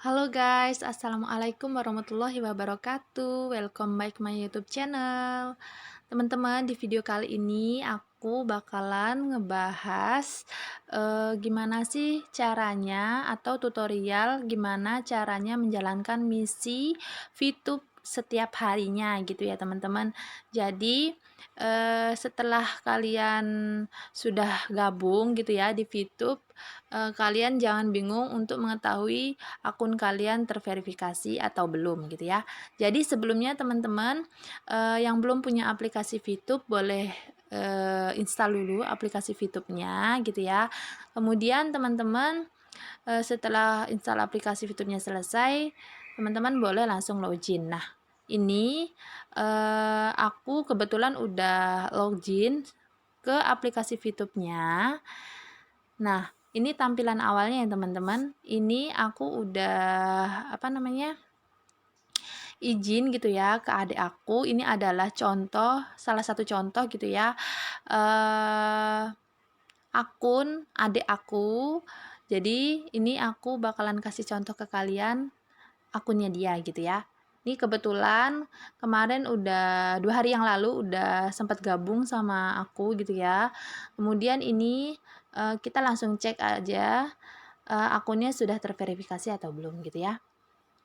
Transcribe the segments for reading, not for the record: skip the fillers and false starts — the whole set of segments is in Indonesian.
Halo guys, assalamualaikum warahmatullahi wabarakatuh. Welcome back my YouTube channel. Teman-teman, di video kali ini aku bakalan ngebahas gimana sih caranya atau tutorial gimana caranya menjalankan misi VTube setiap harinya gitu ya teman-teman. Jadi setelah kalian sudah gabung gitu ya di VTube, kalian jangan bingung untuk mengetahui akun kalian terverifikasi atau belum gitu ya. Jadi sebelumnya teman-teman yang belum punya aplikasi VTube boleh install dulu aplikasi VTube-nya gitu ya. Kemudian teman-teman setelah install aplikasi VTube-nya selesai, teman-teman boleh langsung login. Nah, ini aku kebetulan udah login ke aplikasi VTube-nya. Nah, ini tampilan awalnya ya teman-teman. Ini aku udah izin gitu ya ke adik aku. Ini adalah contoh, salah satu contoh gitu ya, akun adik aku. Jadi ini aku bakalan kasih contoh ke kalian akunnya dia gitu ya. Ini kebetulan kemarin udah 2 hari yang lalu udah sempat gabung sama aku gitu ya. Kemudian ini kita langsung cek aja akunnya sudah terverifikasi atau belum gitu ya.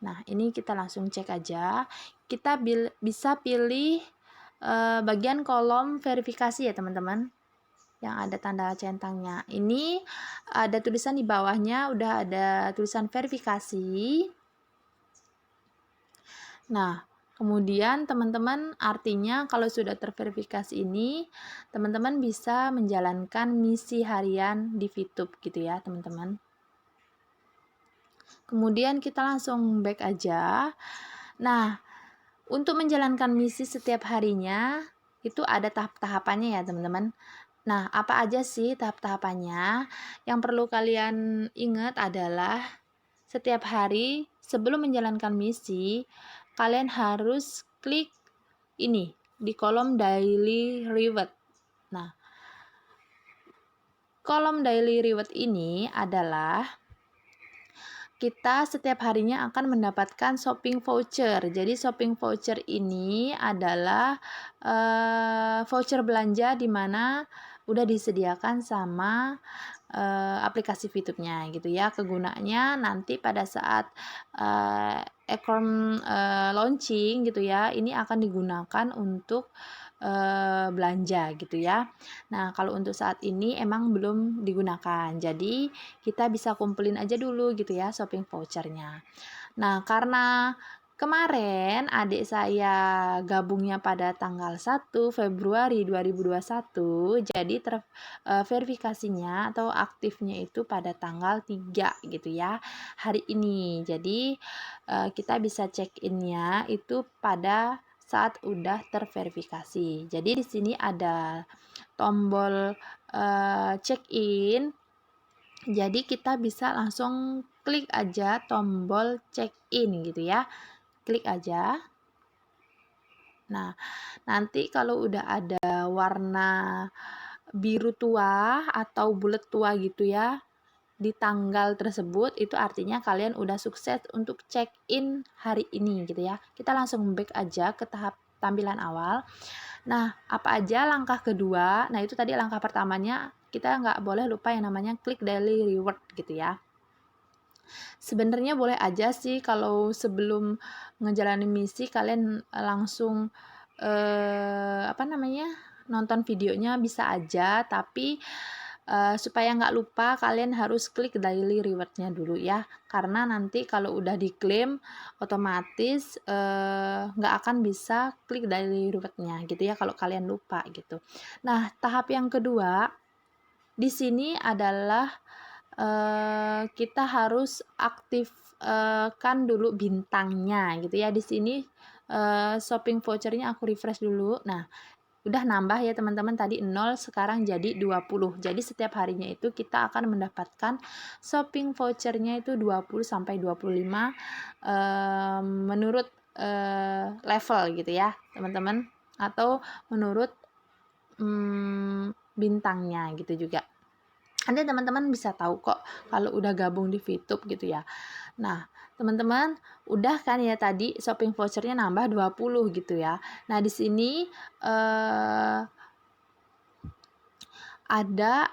Nah, ini kita langsung cek aja. Kita bisa pilih bagian kolom verifikasi ya, teman-teman. Yang ada tanda centangnya. Ini ada tulisan di bawahnya udah ada tulisan verifikasi. Nah, kemudian teman-teman artinya kalau sudah terverifikasi ini, teman-teman bisa menjalankan misi harian di VTube gitu ya, teman-teman. Kemudian kita langsung back aja. Nah, untuk menjalankan misi setiap harinya itu ada tahap-tahapannya ya teman-teman. Nah, apa aja sih tahap-tahapannya? Yang perlu kalian ingat adalah setiap hari sebelum menjalankan misi, kalian harus klik ini di kolom daily reward. Nah, kolom daily reward ini adalah kita setiap harinya akan mendapatkan shopping voucher. Jadi shopping voucher ini adalah voucher belanja di mana udah disediakan sama aplikasi VTube-nya gitu ya. Kegunaannya nanti pada saat account launching gitu ya, ini akan digunakan untuk belanja gitu ya. Nah, kalau untuk saat ini emang belum digunakan. Jadi, kita bisa kumpulin aja dulu gitu ya shopping vouchernya. Nah, karena kemarin adik saya gabungnya pada tanggal 1 Februari 2021, jadi verifikasinya atau aktifnya itu pada tanggal 3 gitu ya, hari ini. Jadi, kita bisa check-in-nya itu pada saat udah terverifikasi. Jadi di sini ada tombol check-in. Jadi kita bisa langsung klik aja tombol check-in gitu ya. Klik aja. Nah, nanti kalau udah ada warna biru tua atau bulat tua gitu ya di tanggal tersebut, itu artinya kalian udah sukses untuk check-in hari ini gitu ya. Kita langsung back aja ke tahap tampilan awal. Nah, apa aja langkah kedua? Nah, itu tadi langkah pertamanya kita nggak boleh lupa yang namanya klik daily reward gitu ya. Sebenarnya boleh aja sih kalau sebelum ngejalanin misi kalian langsung nonton videonya bisa aja, tapi supaya nggak lupa kalian harus klik daily rewardnya dulu ya, karena nanti kalau udah diklaim otomatis nggak akan bisa klik daily rewardnya gitu ya kalau kalian lupa gitu. Nah, tahap yang kedua di sini adalah kita harus aktifkan dulu bintangnya gitu ya. Di sini shopping vouchernya aku refresh dulu. Nah, udah nambah ya teman-teman, tadi 0 sekarang jadi 20. Jadi setiap harinya itu kita akan mendapatkan shopping vouchernya itu 20 sampai 25 menurut level gitu ya teman-teman, atau menurut bintangnya gitu juga. Nanti teman-teman bisa tahu kok kalau udah gabung di VTube gitu ya. Nah, teman-teman, udah kan ya tadi shopping vouchernya nambah 20 gitu ya. Nah, di sini ada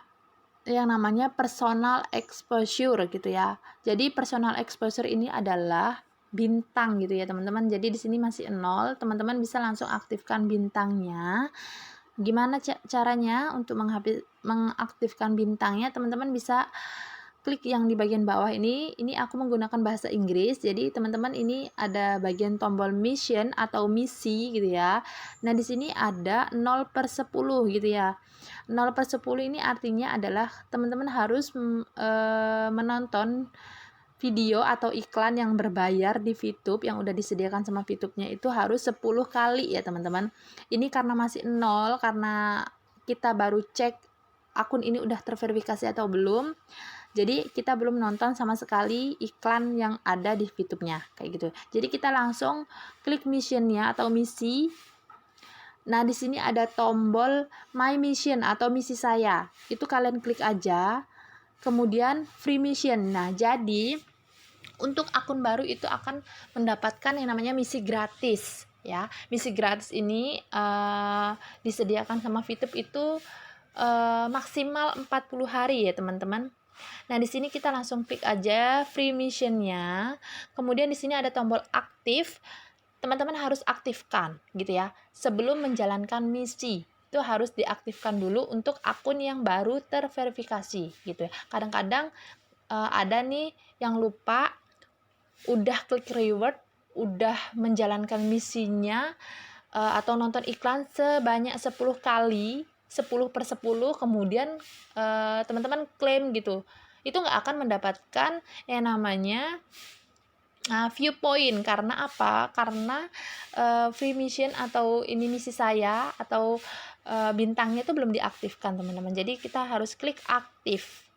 yang namanya personal exposure gitu ya. Jadi personal exposure ini adalah bintang gitu ya teman-teman. Jadi di sini masih 0, teman-teman bisa langsung aktifkan bintangnya. Gimana caranya untuk mengaktifkan bintangnya? Teman-teman bisa klik yang di bagian bawah ini aku menggunakan bahasa Inggris. Jadi teman-teman ini ada bagian tombol mission atau misi gitu ya. Nah, di sini ada 0/10 gitu ya. 0/10 ini artinya adalah teman-teman harus menonton video atau iklan yang berbayar di VTube yang udah disediakan sama VTube-nya itu harus 10 kali ya teman-teman. Ini karena masih 0, karena kita baru cek akun ini udah terverifikasi atau belum. Jadi kita belum nonton sama sekali iklan yang ada di VTube-nya kayak gitu. Jadi kita langsung klik mission-nya atau misi. Nah, di sini ada tombol My Mission atau misi saya. Itu kalian klik aja. Kemudian free mission. Nah, jadi untuk akun baru itu akan mendapatkan yang namanya misi gratis ya. Misi gratis ini disediakan sama VTube itu maksimal 40 hari ya, teman-teman. Nah, di sini kita langsung klik aja free mission-nya. Kemudian di sini ada tombol aktif. Teman-teman harus aktifkan gitu ya. Sebelum menjalankan misi, itu harus diaktifkan dulu untuk akun yang baru terverifikasi gitu ya. Kadang-kadang ada nih yang lupa udah klik reward, udah menjalankan misinya atau nonton iklan sebanyak 10 kali, 10/10, kemudian teman-teman klaim gitu. Itu nggak akan mendapatkan yang namanya viewpoint. Karena apa? Karena free mission atau ini misi saya atau bintangnya itu belum diaktifkan teman-teman. Jadi kita harus klik aktif.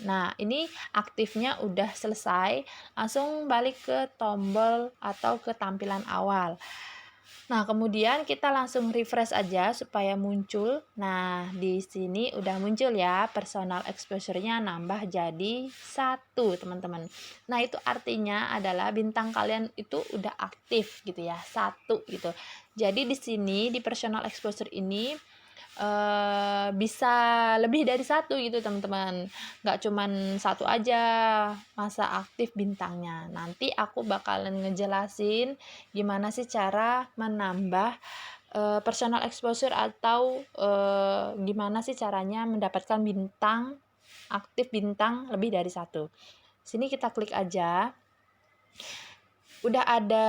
Nah, ini aktifnya udah selesai, langsung balik ke tombol atau ke tampilan awal. Nah, kemudian kita langsung refresh aja supaya muncul. Nah, di sini udah muncul ya, personal exposure-nya nambah jadi 1, teman-teman. Nah, itu artinya adalah bintang kalian itu udah aktif gitu ya, 1 gitu. Jadi di sini di personal exposure ini bisa lebih dari 1 gitu teman-teman, nggak cuman 1 aja masa aktif bintangnya. Nanti aku bakalan ngejelasin gimana sih cara menambah personal exposure atau gimana sih caranya mendapatkan bintang, aktif bintang lebih dari 1. Sini kita klik aja. Udah ada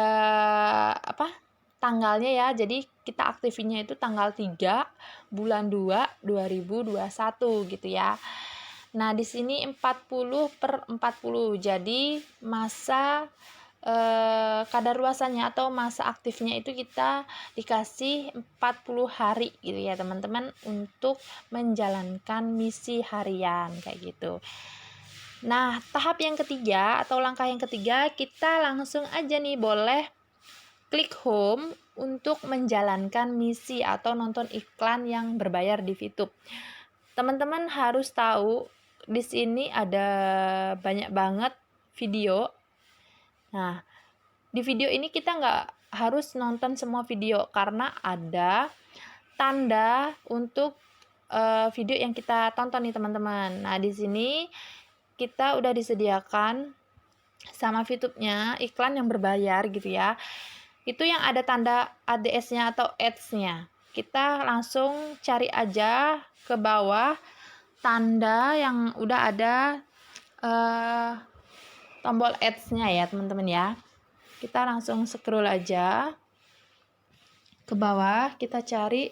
tanggalnya ya. Jadi kita aktifinnya itu tanggal 3 bulan 2 2021 gitu ya. Nah, di sini 40/40. Jadi masa kadaluarsanya atau masa aktifnya itu kita dikasih 40 hari gitu ya teman-teman untuk menjalankan misi harian kayak gitu. Nah, tahap yang ketiga atau langkah yang ketiga, kita langsung aja nih boleh klik home untuk menjalankan misi atau nonton iklan yang berbayar di VTube. Teman-teman harus tahu di sini ada banyak banget video. Nah, di video ini kita nggak harus nonton semua video karena ada tanda untuk video yang kita tonton nih teman-teman. Nah, di sini kita udah disediakan sama VTube-nya iklan yang berbayar gitu ya. Itu yang ada tanda ADS-nya atau ads-nya. Kita langsung cari aja ke bawah tanda yang udah ada tombol ads-nya ya teman-teman ya. Kita langsung scroll aja ke bawah, kita cari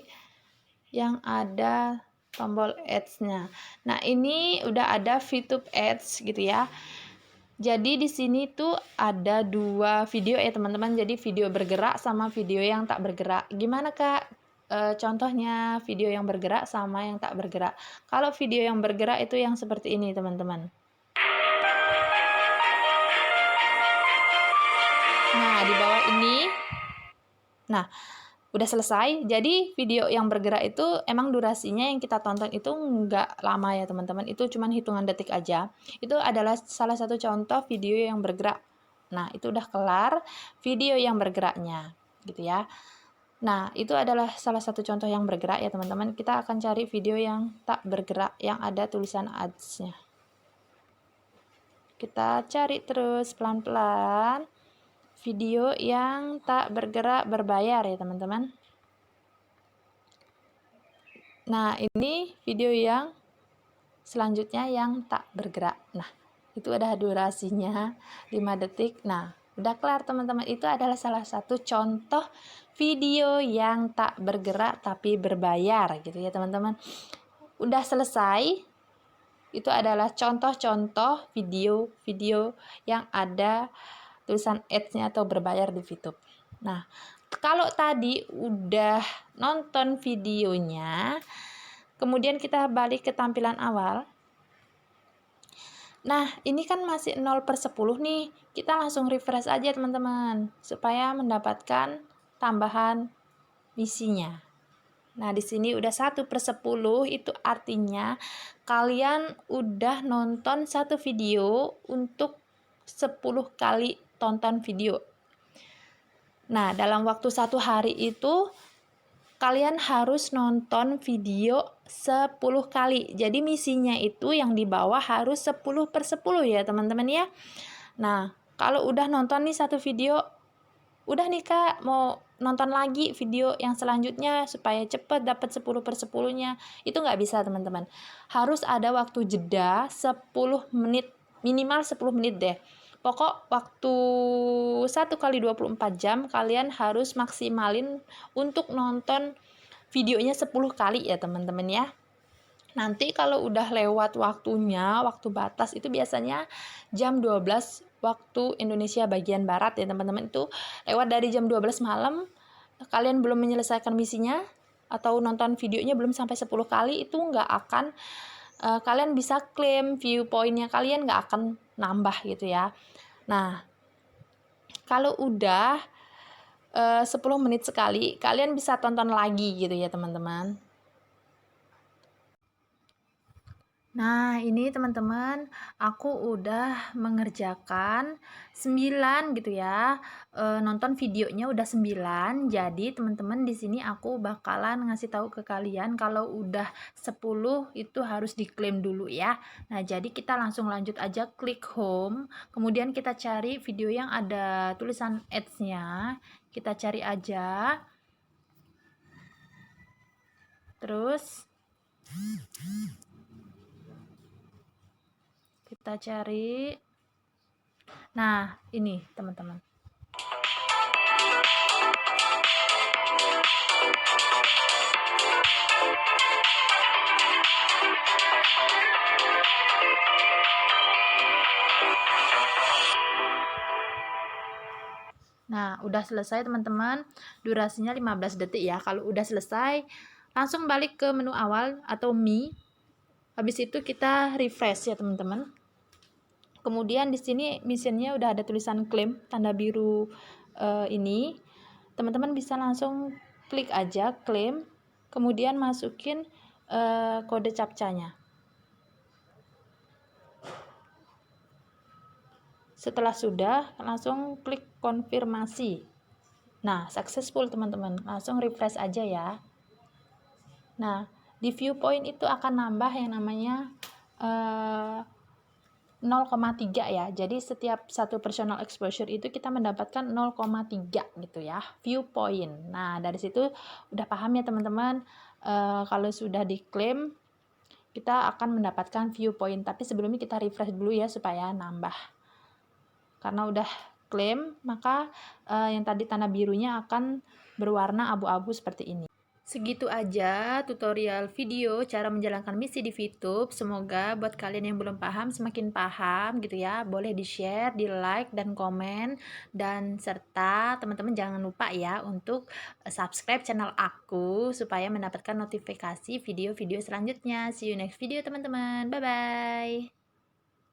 yang ada tombol ads-nya. Nah, ini udah ada VTube ads gitu ya. Jadi di sini tuh ada 2 video ya teman-teman. Jadi video bergerak sama video yang tak bergerak. Gimana Kak? Contohnya video yang bergerak sama yang tak bergerak. Kalau video yang bergerak itu yang seperti ini teman-teman. Nah, di bawah ini. Nah, udah selesai. Jadi video yang bergerak itu emang durasinya yang kita tonton itu nggak lama ya teman-teman. Itu cuma hitungan detik aja. Itu adalah salah satu contoh video yang bergerak. Nah, itu udah kelar video yang bergeraknya, gitu ya. Nah, itu adalah salah satu contoh yang bergerak ya teman-teman. Kita akan cari video yang tak bergerak, yang ada tulisan ads-nya. Kita cari terus pelan-pelan video yang tak bergerak berbayar ya teman-teman. Nah, ini video yang selanjutnya yang tak bergerak. Nah, itu ada durasinya 5 detik. Nah, udah kelar teman-teman. Itu adalah salah satu contoh video yang tak bergerak tapi berbayar gitu ya teman-teman. Udah selesai. Itu adalah contoh-contoh video-video yang ada tulisan ads-nya atau berbayar di YouTube. Nah, kalau tadi udah nonton videonya, kemudian kita balik ke tampilan awal. Nah, ini kan masih 0/10 nih. Kita langsung refresh aja teman-teman, supaya mendapatkan tambahan misinya. Nah, di sini udah 1/10, itu artinya kalian udah nonton satu video untuk 10 kali tonton video. Nah, dalam waktu 1 hari itu kalian harus nonton video 10 kali. Jadi misinya itu yang di bawah harus 10/10 ya teman-teman ya. Nah, kalau udah nonton nih satu video, udah nih Kak, mau nonton lagi video yang selanjutnya supaya cepet dapat 10/10-nya. Itu nggak bisa teman-teman. Harus ada waktu jeda 10 menit, minimal 10 menit deh. Pokok waktu 1 kali 24 jam kalian harus maksimalin untuk nonton videonya 10 kali ya teman-teman ya. Nanti kalau udah lewat waktunya, waktu batas itu biasanya jam 12 waktu Indonesia bagian Barat ya teman-teman. Itu lewat dari jam 12 malam, kalian belum menyelesaikan misinya atau nonton videonya belum sampai 10 kali, itu nggak akan kalian bisa klaim viewpointnya, kalian nggak akan nambah gitu ya. Nah, kalau udah 10 menit sekali, kalian bisa tonton lagi gitu ya teman-teman. Nah, ini teman-teman, aku udah mengerjakan 9 gitu ya. Nonton videonya udah 9. Jadi, teman-teman di sini aku bakalan ngasih tahu ke kalian kalau udah 10 itu harus diklaim dulu ya. Nah, jadi kita langsung lanjut aja, klik home. Kemudian kita cari video yang ada tulisan ads-nya. Kita cari aja. Terus kita cari. Nah, ini teman-teman. Nah, udah selesai teman-teman. Durasinya 15 detik ya. Kalau udah selesai, langsung balik ke menu awal atau Me. Habis itu kita refresh ya teman-teman. Kemudian di sini missionnya udah ada tulisan claim tanda biru ini. Teman-teman bisa langsung klik aja claim, kemudian masukin kode captcha-nya. Setelah sudah, langsung klik konfirmasi. Nah, successful teman-teman. Langsung refresh aja ya. Nah, di viewpoint itu akan nambah yang namanya 0,3 ya. Jadi setiap satu personal exposure itu kita mendapatkan 0,3 gitu ya, viewpoint. Nah, dari situ udah paham ya teman-teman. Kalau sudah diklaim, kita akan mendapatkan viewpoint. Tapi sebelumnya kita refresh dulu ya supaya nambah. Karena udah klaim, maka yang tadi tanda birunya akan berwarna abu-abu seperti ini. Segitu aja tutorial video cara menjalankan misi di VTube. Semoga buat kalian yang belum paham semakin paham gitu ya. Boleh di-share, di-like, dan komen. Dan serta teman-teman jangan lupa ya untuk subscribe channel aku supaya mendapatkan notifikasi video-video selanjutnya. See you next video teman-teman. Bye-bye.